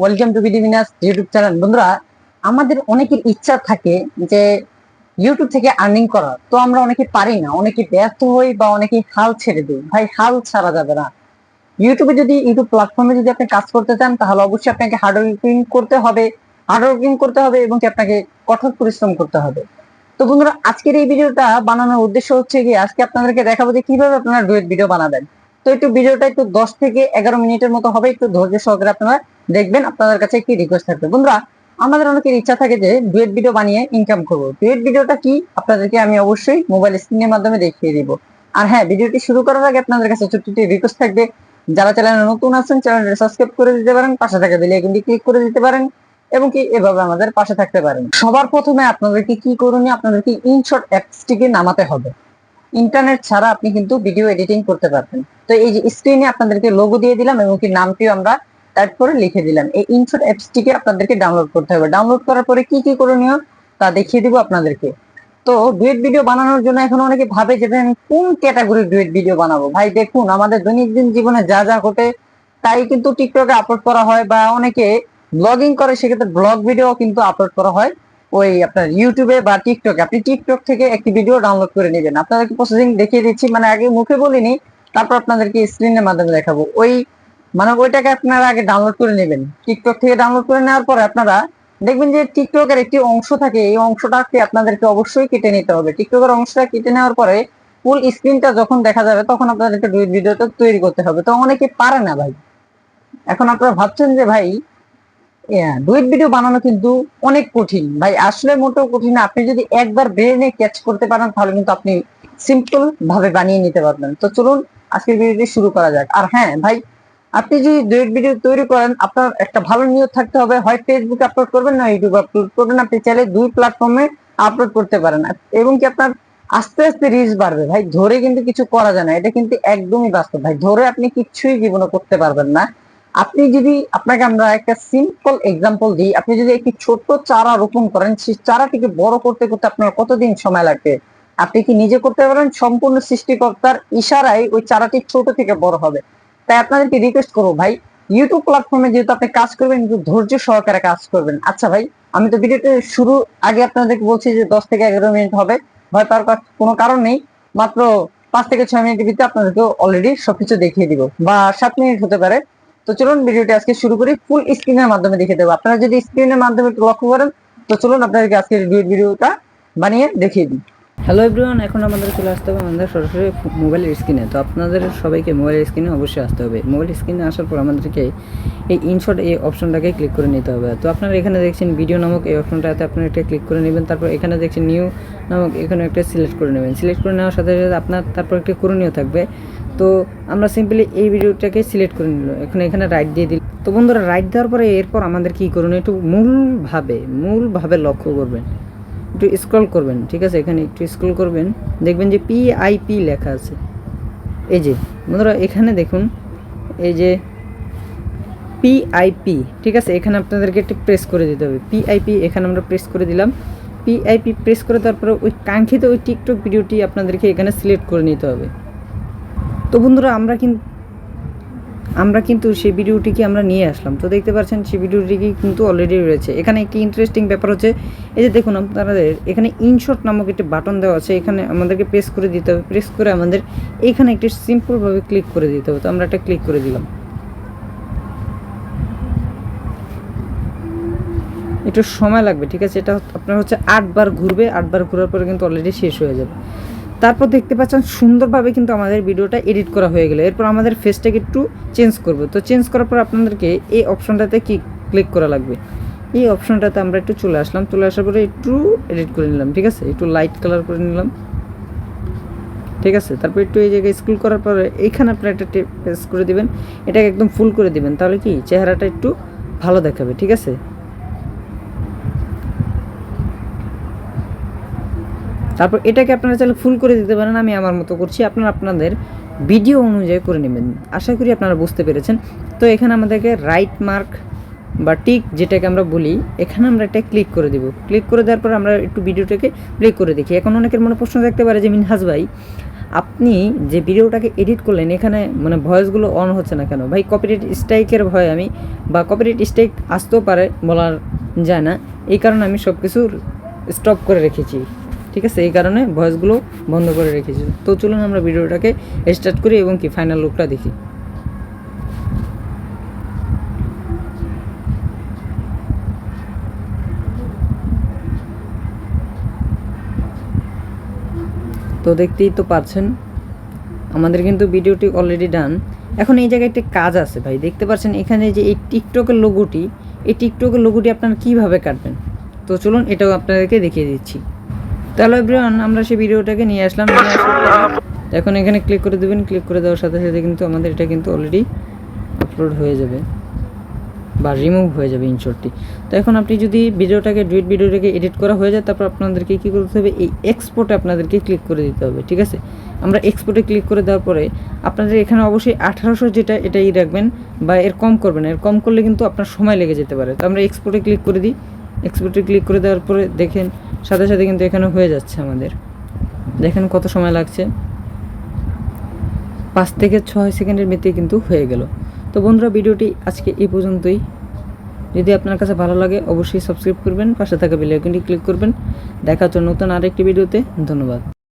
Welcome to BD Binas YouTube channel. বন্ধুরা, আমাদের অনেকের ইচ্ছা থাকে যে ইউটিউব থেকে আর্নিং করার, তো আমরা অনেকে পারি না, অনেকে ব্যর্থ হই বা অনেকে হাল ছেড়ে দিই। ভাই, হাল ছাড়া যাবে না। ইউটিউব প্ল্যাটফর্মে যদি আপনি কাজ করতে চান, তাহলে অবশ্যই আপনাকে হার্ড ওয়ার্কিং করতে হবে এবং কি আপনাকে কঠোর পরিশ্রম করতে হবে। তো বন্ধুরা, আজকের এই ভিডিওটা বানানোর উদ্দেশ্য হচ্ছে কি, আজকে আপনাদেরকে দেখাবো যে কিভাবে আপনারা ডুয়েট ভিডিও বানাবেন। তো ভিডিওটা একটু 10 থেকে 11 মিনিটের মতো হবে, একটু ধৈর্য সহকারে আপনারা দেখবেন। আপনাদের কাছে একটি রিকোয়েস্ট থাকবে, বন্ধুরা, আমাদের অনেকের ইচ্ছা থাকে যে ডুয়েট ভিডিও বানিয়ে ইনকাম করবো। ডুয়েট ভিডিওটা কি আপনাদেরকে আমি অবশ্যই মোবাইল স্ক্রিনের মাধ্যমে দেখিয়ে দিব। আর হ্যাঁ, ভিডিওটি শুরু করার আগে আপনাদের কাছে ছোট্ট একটি রিকোয়েস্ট থাকবে, যারা চ্যানেলে নতুন আছেন চ্যানেলটি সাবস্ক্রাইব করে দিতে পারেন, পাশে থাকা বেল আইকনটি ক্লিক করে দিতে পারেন এবং কি এভাবে আমাদের পাশে থাকতে পারেন। সবার প্রথমে আপনাদেরকে কি করণীয়, আপনাদেরকে ইনশট অ্যাপসটিকে নামাতে হবে। ইন্টারনেট ছাড়া আপনি কিন্তু ভিডিও এডিটিং করতে পারবেন। তো এই যে স্ক্রিনে আপনাদেরকে লোগো দিয়ে দিলাম এবং কি নামটিও আমরা টাইপ করে লিখে দিলাম। এই ইনশট অ্যাপসটিকে আপনাদেরকে ডাউনলোড করতে হবে। ডাউনলোড করার পরে কি কি করণীয় তা দেখিয়ে দিব আপনাদেরকে। তো ডুয়েট ভিডিও বানানোর জন্য এখন অনেকে ভাবে যে ভাই আমি কোন ক্যাটাগরির ডুয়েট ভিডিও বানাবো। ভাই দেখুন, আমাদের দৈনন্দিন জীবনে যা যা ঘটে তাই কিন্তু টিকটকে আপলোড করা হয়, বা অনেকে ব্লগিং করে, সেক্ষেত্রে ব্লগ ভিডিও কিন্তু আপলোড করা হয় ওই আপনার ইউটিউবে বা টিকটকে। আপনি টিকটক থেকে একটি ভিডিও ডাউনলোড করে নেবেন। আপনাদেরকে প্রসেসিং দেখিয়ে দিচ্ছি, মানে আগে মুখে বলিনি, তারপর আপনাদেরকে স্ক্রিনের মাধ্যমে দেখাবো। ওইটাকে আপনারা আগে ডাউনলোড করে নেবেন। টিকটক থেকে ডাউনলোড করে নেওয়ার পরে আপনারা দেখবেন যে টিকটকের একটি অংশ থাকে, এই অংশটাকে আপনাদেরকে অবশ্যই কেটে নিতে হবে। টিকটকের অংশটা কেটে নেওয়ার পরে ফুল স্ক্রিনটা যখন দেখা যাবে, তখন আপনাদেরকে ভিডিওটা তৈরি করতে হবে। তো অনেকে পারে না ভাই। এখন আপনারা ভাবছেন যে ভাই ডুয়েট ভিডিও বানানো কিন্তু অনেক কঠিন। ভাই আসলে মোটেও কঠিন না। আপনি যদি একবার ব্রেনে ক্যাচ করতে পারেন, তাহলে কিন্তু আপনি সিম্পল ভাবে বানিয়ে নিতে পারবেন। তো চলুন আজকের ভিডিওটি শুরু করা যাক। আর হ্যাঁ ভাই, আপনি যদি ডুয়েট ভিডিও তৈরি করেন, আপনার একটা ভালো নিয়ত থাকতে হবে। হয় ফেসবুকে আপলোড করবেন, না ইউটিউবে আপলোড করবেন। আপনি চাইলে দুই প্ল্যাটফর্মে আপলোড করতে পারেন এবং কি আপনার আস্তে আস্তে রিচ বাড়বে। ভাই ধরে কিন্তু কিছু করা যায় না, এটা কিন্তু একদমই বাস্তব। ভাই ধরে আপনি কিছুই জীবনে করতে পারবেন না। আপনি যদি আপনাকে আমরা একটা সিম্পল এক্সাম্পল দিই, আপনি যদি একটি ছোট্ট চারা রোপণ করেন, সেই চারাটিকে বড় করতে করতে আপনার কতদিন সময় লাগবে? আপনি কি নিজে করতে পারবেন? সম্পূর্ণ সৃষ্টিকর্তার ইশারায় ওই চারাটি ছোট থেকে বড় হবে। তাই আপনাদেরকে রিকোয়েস্ট করবো ভাই, ইউটিউব প্ল্যাটফর্মে যেহেতু আপনি কাজ করবেন, কিন্তু ধৈর্য সহকারে কাজ করবেন। আচ্ছা ভাই, আমি তো ভিডিওতে শুরু আগে আপনাদেরকে বলছি যে 10 থেকে 11 মিনিট হবে। ভয় পাওয়ার কোনো কারণ নেই। মাত্র 5 থেকে 6 মিনিটের ভিতরে আপনাদেরকে অলরেডি সবকিছু দেখিয়ে দিব, বা 7 মিনিট হতে পারে। তো চলুন ভিডিওটি আজকে শুরু করি। ফুল স্ক্রিনের মাধ্যমে দেখে দেবো। আপনারা যদি স্ক্রিনের মাধ্যমে একটু লক্ষ্য করেন, তো চলুন আপনাদেরকে আজকের ভিডিওটা বানিয়ে দেখিয়ে দিই। হ্যালো এভরিওয়ান, এখন আমাদের চলে আসতে হবে আমাদের সরাসরি মোবাইলের স্ক্রিনে। তো আপনাদের সবাইকে মোবাইলের স্ক্রিনে অবশ্যই আসতে হবে। মোবাইল স্ক্রিনে আসার পর আমাদেরকে এই ইনশট এই অপশনটাকে ক্লিক করে নিতে হবে। তো আপনারা এখানে দেখছেন ভিডিও নামক এই অপশনটাতে আপনারা একটা ক্লিক করে নেবেন। তারপর এখানে দেখছেন নিউ নামক, এখানে একটা সিলেক্ট করে নেবেন। সিলেক্ট করে নেওয়ার সাথে সাথে আপনার তারপর একটা করণীয় থাকবে। তো আমরা সিম্পলি এই ভিডিওটাকে সিলেক্ট করে নিল, এখন এখানে রাইট দিয়ে দিল। তো বন্ধুরা, রাইট দেওয়ার পরে এরপর আমাদের কী করুন, একটু মূলভাবে লক্ষ্য করবেন, একটু স্ক্রল করবেন। ঠিক আছে, এখানে একটু স্ক্রল করবেন, দেখবেন যে পিআইপি লেখা আছে। এই যে বন্ধুরা, এখানে দেখুন এই যে পিআইপি, ঠিক আছে, এখানে আপনাদেরকে একটু প্রেস করে দিতে হবে। পিআইপি এখানে আমরা প্রেস করে দিলাম। পিআইপি প্রেস করে তারপরে ওই কাঙ্ক্ষিত ওই টিকটক ভিডিওটি আপনাদেরকে এখানে সিলেক্ট করে নিতে হবে। তো বন্ধুরা, আমরা কিন্তু সেই ভিডিওটিকে আমরা নিয়ে আসলাম। তো দেখতে পাচ্ছেন সেই ভিডিওটি কিন্তু অলরেডি রয়েছে। এখানে একটি ইন্টারেস্টিং ব্যাপার হচ্ছে, এই যে দেখুন আপনাদের এখানে ইনশট নামক একটি বাটন দেওয়া আছে, এখানে আমাদেরকে প্রেস করে দিতে হবে। প্রেস করে আমাদের এখানে একটি সিম্পলভাবে ক্লিক করে দিতে হবে। তো আমরা একটা ক্লিক করে দিলাম। একটু সময় লাগবে, ঠিক আছে, এটা আপনার হচ্ছে 8 বার ঘুরবে। 8 বার ঘোরার পরে কিন্তু অলরেডি শেষ হয়ে যাবে। তারপর দেখতে পাচ্ছেন সুন্দরভাবে কিন্তু আমাদের ভিডিওটা এডিট করা হয়ে গেল। এরপর আমাদের ফেসটাকে একটু চেঞ্জ করব। তো চেঞ্জ করার পর আপনাদেরকে এই অপশনটাতে ক্লিক করা লাগবে। এই অপশনটাতে আমরা একটু চলে আসলাম। চলে আসার পরে একটু এডিট করে নিলাম, ঠিক আছে, একটু লাইট কালার করে নিলাম, ঠিক আছে। তারপর একটু এই জায়গায় স্ক্রল করার পরে এইখানে আপনারা একটা প্রেস করে দিবেন, এটাকে একদম ফুল করে দিবেন, তাহলে কি চেহারাটা একটু ভালো দেখাবে, ঠিক আছে। তারপর এটাকে আপনারা চাইলে ফুল করে দিতে পারেন, আমি আমার মতো করছি, আপনারা আপনাদের ভিডিও অনুযায়ী করে নেবেন। আশা করি আপনারা বুঝতে পেরেছেন। তো এখানে আমাদেরকে রাইট মার্ক বা টিক যেটাকে আমরা বলি, এখানে আমরা একটা ক্লিক করে দেব। ক্লিক করে দেওয়ার পর আমরা একটু ভিডিওটাকে প্লে করে দেখি। এখন অনেকের মনে প্রশ্ন থাকতে পারে যে মিনহাজ ভাই, আপনি যে ভিডিওটাকে এডিট করলেন এখানে মানে ভয়েসগুলো অন হচ্ছে না কেন ভাই? কপিরাইট স্ট্রাইকের ভয় আমি বা কপিরাইট স্ট্রাইক আসতেও পারে বলার যায় না, এই কারণে আমি সব কিছু স্টপ করে রেখেছি, ঠিক আছে? এই কারণে ভয়েসগুলো বন্ধ করে রেখেছি। তো চলুন আমরা ভিডিওটাকে স্টার্ট করি এবং কি ফাইনাল লুকটা দেখি। তো দেখতেই তো পাচ্ছেন আমাদের কিন্তু ভিডিওটি অলরেডি ডান। এখন এই জায়গায় একটা কাজ আছে ভাই, দেখতে পাচ্ছেন এখানে যে এই টিকটকের লোগোটি, এই টিকটকের লোগোটি আপনারা কীভাবে কাটবেন, তো চলুন এটাও আপনাদেরকে দেখিয়ে দিচ্ছি। তাহলে এভরিওয়ান আমরা সেই ভিডিওটাকে নিয়ে আসলাম, এখন এখানে ক্লিক করে দেবেন। ক্লিক করে দেওয়ার সাথে সাথে কিন্তু আমাদের এটা কিন্তু অলরেডি আপলোড হয়ে যাবে বা রিমুভ হয়ে যাবে ইনশর্টটি। তো এখন আপনি যদি ডুয়েট ভিডিওটাকে এডিট করা হয়ে যায়, তারপর আপনাদেরকে কী করতে হবে, এই এক্সপোর্টে আপনাদেরকে ক্লিক করে দিতে হবে, ঠিক আছে? আমরা এক্সপোর্টে ক্লিক করে দেওয়ার পরে আপনাদের এখানে অবশ্যই 1800 যেটা এটাই রাখবেন বা এর কম করবেন, এর কম করলে কিন্তু আপনার সময় লেগে যেতে পারে। তো আমরা এক্সপোর্টে ক্লিক করে দিই। এক্সপোর্টে ক্লিক করে দেওয়ার পরে দেখেন সাথে সাথে কিন্তু এখানে হয়ে যাচ্ছে আমাদের, দেখেন কত সময় লাগছে, 5 থেকে 6 সেকেন্ডের মধ্যে কিন্তু হয়ে গেল। তো বন্ধুরা ভিডিওটি আজকে এই পর্যন্তই। যদি আপনার কাছে ভালো লাগে অবশ্যই সাবস্ক্রাইব করবেন, পাশে থাকা বেল আইকনটি ক্লিক করবেন। দেখা হচ্ছে নতুন আরেকটি ভিডিওতে। ধন্যবাদ।